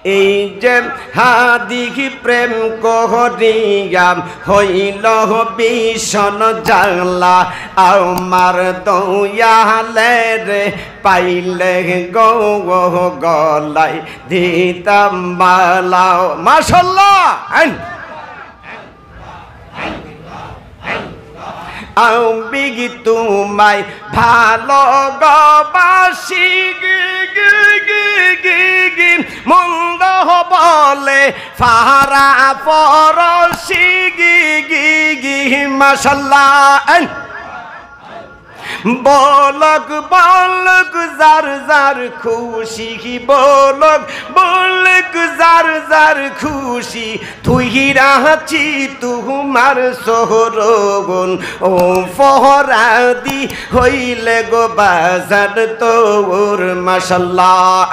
এই যে হাদি প্রেম করিয়া হইল ভীষণ জ্বালা আমার দয়ালে রে পাইলে গো গলায় দিতাম মালা মাশাআল্লাহ আমি তোমায় ভালোবাসি মন্দ বলে ফারা পরশি মাশাআল্লাহ বলক বলক যার যার খুশি বলক বলক যার যার খুশি তুই রাখি তোমার সোহরগুন ও ফহরাদি হইলে গো বাজার তোর মাশাআল্লাহ